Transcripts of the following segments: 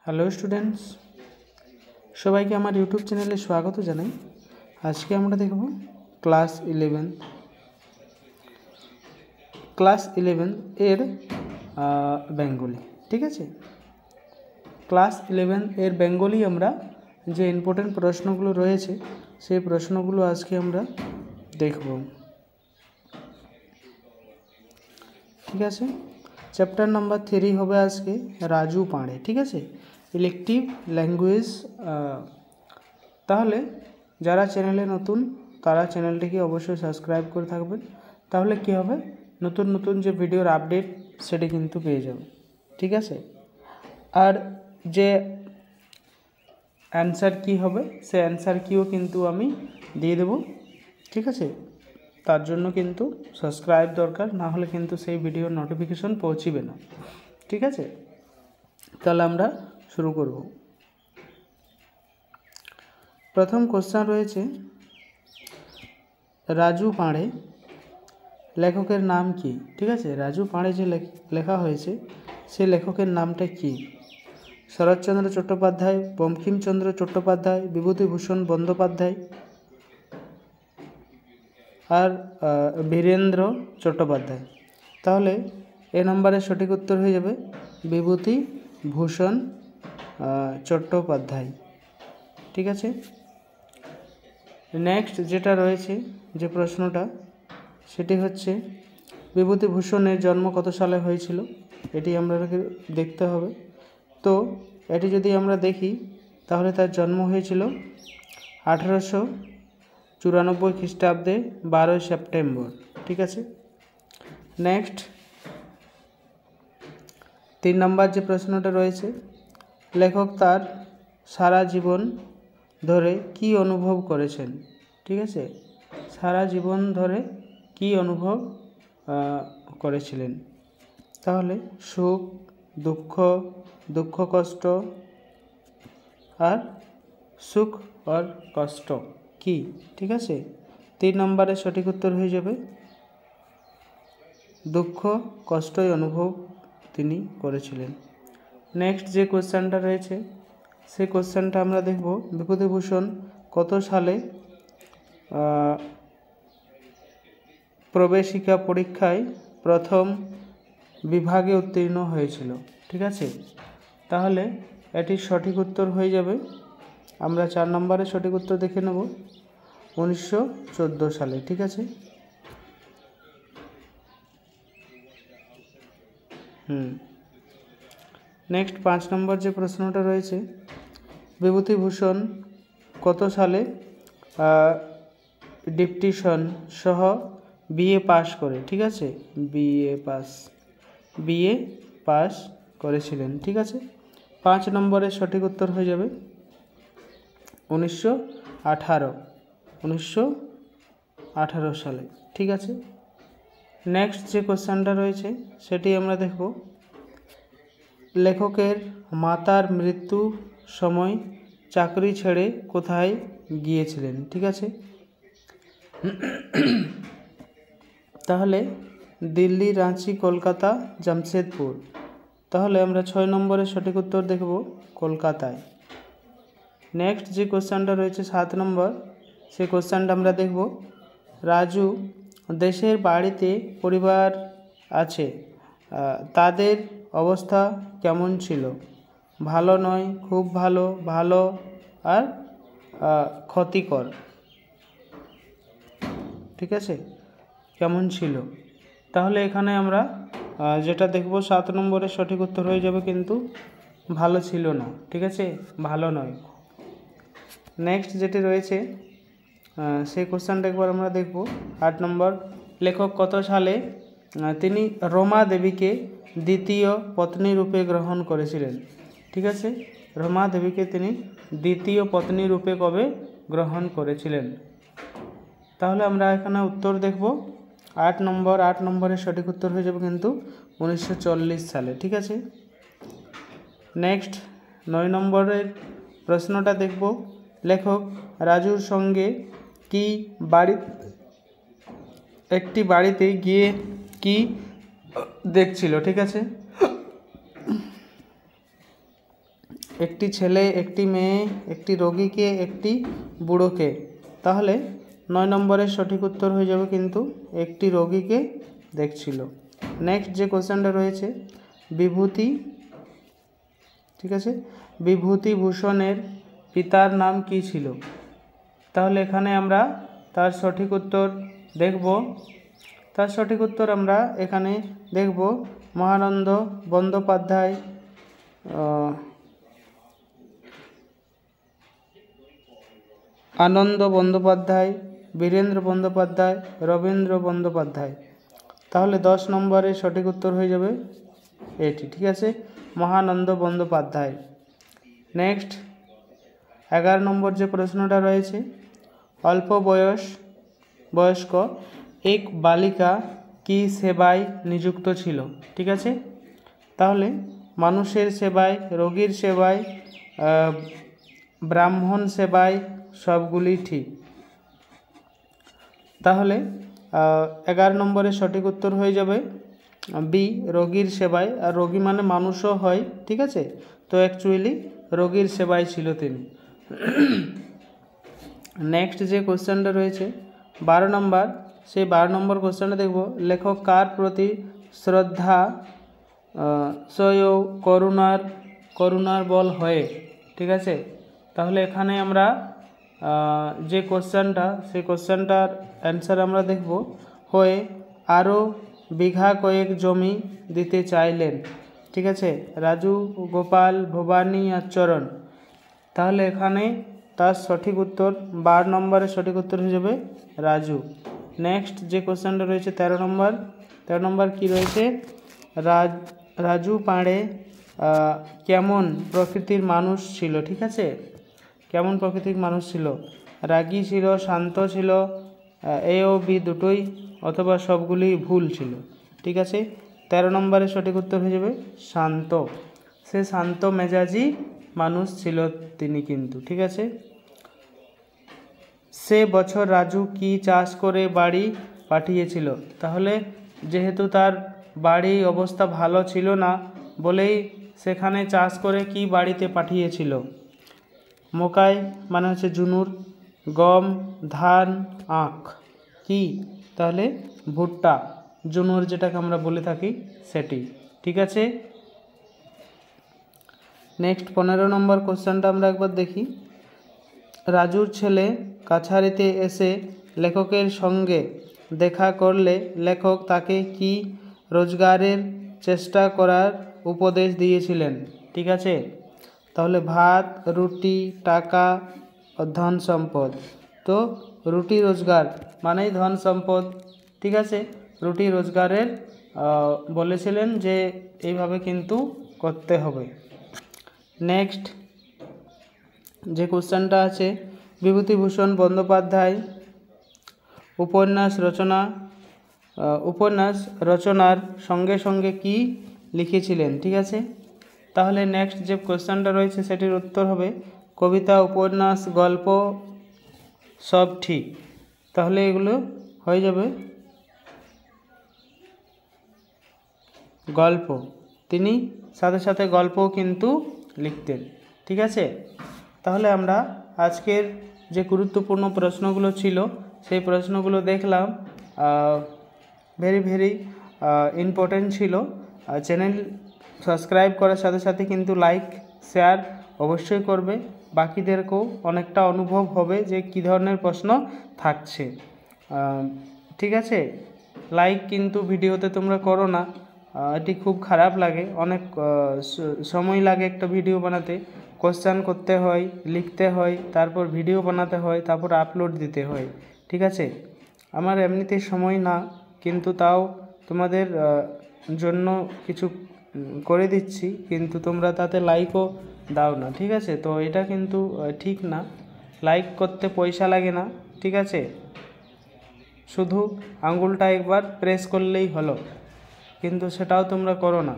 Hello students, সবাইকে আমার YouTube চ্যানেলে স্বাগত জানাই। আজকে আমরা দেখব ক্লাস 11 এর বেঙ্গলি। ঠিক আছে, ক্লাস 11 এর বেঙ্গলি আমরা যে ইম্পর্টেন্ট প্রশ্নগুলো রয়েছে সেই প্রশ্নগুলো আজকে আমরা দেখব। ঠিক আছে, চ্যাপ্টার নাম্বার 3 হবে আজকে রাজু পাঁড়ে। ঠিক আছে, ইলেকটিভ ল্যাঙ্গুয়েজ। তাহলে যারা চ্যানেলে নতুন তারা চ্যানেলটিকে অবশ্যই সাবস্ক্রাইব করে থাকবেন, তাহলে কি হবে, নতুন নতুন যে ভিডিওর আপডেট সেটি কিন্তু পেয়ে যাবে। ঠিক আছে, আর যে অ্যান্সার কি হবে সে অ্যান্সার কিও কিন্তু আমি দিয়ে দেব। ঠিক আছে, তার জন্য কিন্তু সাবস্ক্রাইব দরকার, না হলে কিন্তু সেই ভিডিওর নোটিফিকেশন পৌঁছিবে না। ঠিক আছে, তাহলে আমরা শুরু করব। প্রথম কোশ্চেন রয়েছে, রাজু পাঁড়ে লেখকের নাম কি? ঠিক আছে, রাজু পাঁড়ে যে লেখা হয়েছে সেই লেখকের নামটা কি? শরৎচন্দ্র চট্টোপাধ্যায়, বঙ্কিমচন্দ্র চট্টোপাধ্যায়, বিভূতিভূষণ বন্দ্যোপাধ্যায় আর বীরেন্দ্র চট্টোপাধ্যায়। তাহলে এ নম্বরের সঠিক উত্তর হয়ে যাবে বিভূতিভূষণ চট্টোপাধ্যায়। ঠিক আছে, নেক্সট যেটা রয়েছে যে প্রশ্নটা সেটি হচ্ছে, বিভূতিভূষণের জন্ম কত সালে হয়েছিল? এটি আমাদেরকে দেখতে হবে। তো এটি যদি আমরা দেখি তাহলে তার জন্ম হয়েছিল 1894 খ্রিস্টাব্দে 12 সেপ্টেম্বর। ঠিক আছে, নেক্সট 3 নম্বর যে প্রশ্নটা রয়েছে, লেখক তার সারা জীবন ধরে কি অনুভব করেছেন? ঠিক আছে, সারা জীবন ধরে কি অনুভব করেছিলেন? তাহলে সুখ, দুঃখ কষ্ট আর সুখ আর কষ্ট কি? ঠিক আছে, 3 নম্বরের সঠিক উত্তর হয়ে যাবে দুঃখ কষ্টই অনুভব তিনি করেছিলেন। নেক্সট যে কোশ্চেনটা রয়েছে সেই কোশ্চেনটা আমরা দেখব, বিভূতিভূষণ কত সালে প্রবেশিকা পরীক্ষায় প্রথম বিভাগে উত্তীর্ণ হয়েছিল? ঠিক আছে, তাহলে এটির সঠিক উত্তর হয়ে যাবে, আমরা 4 নম্বরের সঠিক উত্তর দেখে নেব, 1914 সালে। ঠিক আছে, নেক্সট 5 নম্বর যে প্রশ্নটা রয়েছে, বিভূতিভূষণ কত সালে ডিপটিশন সহ বিএ পাস করে? ঠিক আছে, বিএ পাস করেছিলেন। ঠিক আছে, 5 নম্বরের সঠিক উত্তর হয়ে যাবে 1918 সালে। ঠিক আছে, নেক্সট যে কোশ্চেনটা রয়েছে সেটি আমরা দেখব, লেখকের মাতার মৃত্যু সময় চাকরি ছেড়ে কোথায় গিয়েছিলেন? ঠিক আছে, তাহলে দিল্লি, রাঁচি, কলকাতা, জামশেদপুর। তাহলে আমরা 6 নম্বরের সঠিক উত্তর দেখব কলকাতায়। নেক্সট যে কোশ্চেনটা রয়েছে 7 নম্বর, সেই কোশ্চেনটা আমরা দেখব, রাজু দেশের বাড়িতে পরিবার আছে, তাদের অবস্থা কেমন ছিল? ভালো নয়, খুব ভালো, ভালো আর ক্ষতিকর। ঠিক আছে, কেমন ছিল? তাহলে এখানে আমরা যেটা দেখব 7 নম্বরের সঠিক উত্তর হয়ে যাবে কিন্তু ভালো ছিল না। ঠিক আছে, ভালো নয়। নেক্সট যেটি রয়েছে সেই কোশ্চেনটা একবার আমরা দেখব, 8 নম্বর, লেখক কত সালে তিনি রমা দেবীকে দ্বিতীয় পত্নী রূপে গ্রহণ করেছিলেন? ঠিক আছে, রমা দেবীকে তিনি দ্বিতীয় পত্নী রূপে কবে গ্রহণ করেছিলেন? তাহলে আমরা এখানে উত্তর দেখব 8 নম্বরের সঠিক উত্তর হয়ে যাবে কিন্তু 1940 সালে। ঠিক আছে, নেক্সট 9 নম্বরের প্রশ্নটা দেখব, লেখক রাজুর সঙ্গে একটি বাড়িতে গিয়ে কি দেখছিল? ঠিক আছে, একটি ছেলে, একটি মেয়ে, একটি রোগীকে, একটি বুড়োকে। তাহলে 9 নম্বরের সঠিক উত্তর হয়ে যাবে কিন্তু একটি রোগীকে দেখছিল। নেক্সট যে কোশ্চেনটা রয়েছে, বিভূতি, ঠিক আছে, বিভূতিভূষণের পিতার নাম কি ছিল? তাহলে এখানে আমরা তার সঠিক উত্তর দেখব। তার সঠিক উত্তর আমরা এখানে দেখব মহানন্দ বন্দ্যোপাধ্যায়, আনন্দ বন্দ্যোপাধ্যায়, বীরেন্দ্র বন্দ্যোপাধ্যায়, রবীন্দ্র বন্দ্যোপাধ্যায়। তাহলে 10 নম্বরের সঠিক উত্তর হয়ে যাবে এটি, ঠিক আছে, মহানন্দ বন্দ্যোপাধ্যায়। নেক্সট 11 নম্বর যে প্রশ্নটা রয়েছে, অল্প বয়স্ক এক বালিকা কি সেবায় নিযুক্ত ছিল? ঠিক আছে, তাহলে মানুষের সেবায়, রোগীর সেবায়, ব্রাহ্মণ সেবায়, সবগুলি ঠিক। তাহলে 11 নম্বরের সঠিক উত্তর হয়ে যাবে বি, রোগীর সেবায়। আর রোগী মানে মানুষও হয়, ঠিক আছে, তো অ্যাকচুয়ালি রোগীর সেবায় ছিল তিনি। নেক্সট যে কোশ্চেনটা রয়েছে 12 নম্বর, সেই 12 নম্বর কোশ্চেনটা দেখব, লেখক কার প্রতি শ্রদ্ধা করুণার বল হয়ে? ঠিক আছে, তাহলে এখানে আমরা যে কোশ্চেনটা, সেই কোশ্চেনটার অ্যান্সার আমরা দেখব, হয়ে আরও বিঘা কয়েক জমি দিতে চাইলেন। ঠিক আছে, রাজু, গোপাল, ভবানী আর চরণ। তাহলে এখানে তার সঠিক উত্তর 12 নম্বরের সঠিক উত্তর হয়ে যাবে রাজু। নেক্সট যে কোশ্চেনটা রয়েছে 13 নম্বর কি রয়েছে, রাজু পাঁড়ে কেমন প্রকৃতির মানুষ ছিল? ঠিক আছে, কেমন প্রকৃতির মানুষ ছিল? রাগী ছিল, শান্ত ছিল, এ ও বি দুটোই, অথবা সবগুলি ভুল ছিল? ঠিক আছে, 13 নম্বরের সঠিক উত্তর হয়ে যাবে শান্ত। সে শান্ত মেজাজি মানুষ ছিল তিনি কিন্তু, ঠিক আছে। সে বছর রাজু কি চাষ করে বাড়ি পাঠিয়েছিল? তাহলে যেহেতু তার বাড়ি অবস্থা ভালো ছিল না বলেই সেখানে চাষ করে কি বাড়িতে পাঠিয়েছিল? মকাই মানে হচ্ছে জুনুর, গম, ধান, আখ, কি? তাহলে ভুট্টা, জুনুর যেটাকে আমরা বলে থাকি সেটি, ঠিক আছে। নেক্সট 15 নম্বর কোশ্চেনটা আমরা একবার দেখি, রাজুর ছেলে কাছারিতে এসে লেখকের সঙ্গে দেখা করলে লেখক তাকে কি রোজগারের চেষ্টা করার উপদেশ দিয়েছিলেন? ঠিক আছে, তাহলে ভাত, রুটি, টাকা, ধন সম্পদ। তো রুটি রোজগার মানেই ধন সম্পদ, ঠিক আছে, রুটি রোজগারের বলেছিলেন যে এইভাবে কিন্তু করতে হবে। নেক্সট যে কোশ্চেনটা আছে, বিভূতিভূষণ বন্দ্যোপাধ্যায় উপন্যাস রচনার সঙ্গে সঙ্গে কি লিখেছিলেন? ঠিক আছে, তাহলে নেক্সট যে কোশ্চেনটা রয়েছে সেটির উত্তর হবে কবিতা, উপন্যাস, গল্প সব ঠিক। তাহলে এগুলো হয়ে যাবে গল্প, তিনি সাথে সাথে গল্পও কিন্তু লিখতেন, ঠিক আছে। তাহলে আমরা আজকের যে গুরুত্বপূর্ণ প্রশ্নগুলো ছিল সেই প্রশ্নগুলো দেখলাম, ভেরি ইম্পর্টেন্ট ছিল। চ্যানেল সাবস্ক্রাইব করার সাথে সাথে কিন্তু লাইক শেয়ার অবশ্যই করবে, বাকিদেরকেও অনেকটা অনুভব হবে যে কী ধরনের প্রশ্ন থাকছে, ঠিক আছে। লাইক কিন্তু ভিডিওতে তোমরা করো না, এটি খুব খারাপ লাগে, অনেক সময় লাগে একটা ভিডিও বানাতে, কোশ্চেন করতে হয়, লিখতে হয়, তারপর ভিডিও বানাতে হয়, তারপর আপলোড দিতে হয়, ঠিক আছে। আমার এমনিতে সময় না, কিন্তু তাও তোমাদের জন্য কিছু করে দিচ্ছি, কিন্তু তোমরা তাতে লাইকও দাও না, ঠিক আছে। তো এটা কিন্তু ঠিক না, লাইক করতে পয়সা লাগে না, ঠিক আছে, শুধু আঙুলটা একবার প্রেস করলেই হলো, কিন্তু সেটাও তোমরা করো না,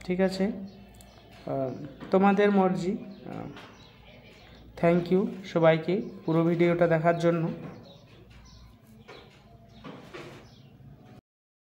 ঠিক আছে। তোমাদের মর্জি। থ্যাংক ইউ সবাইকে পুরো ভিডিওটা দেখার জন্য।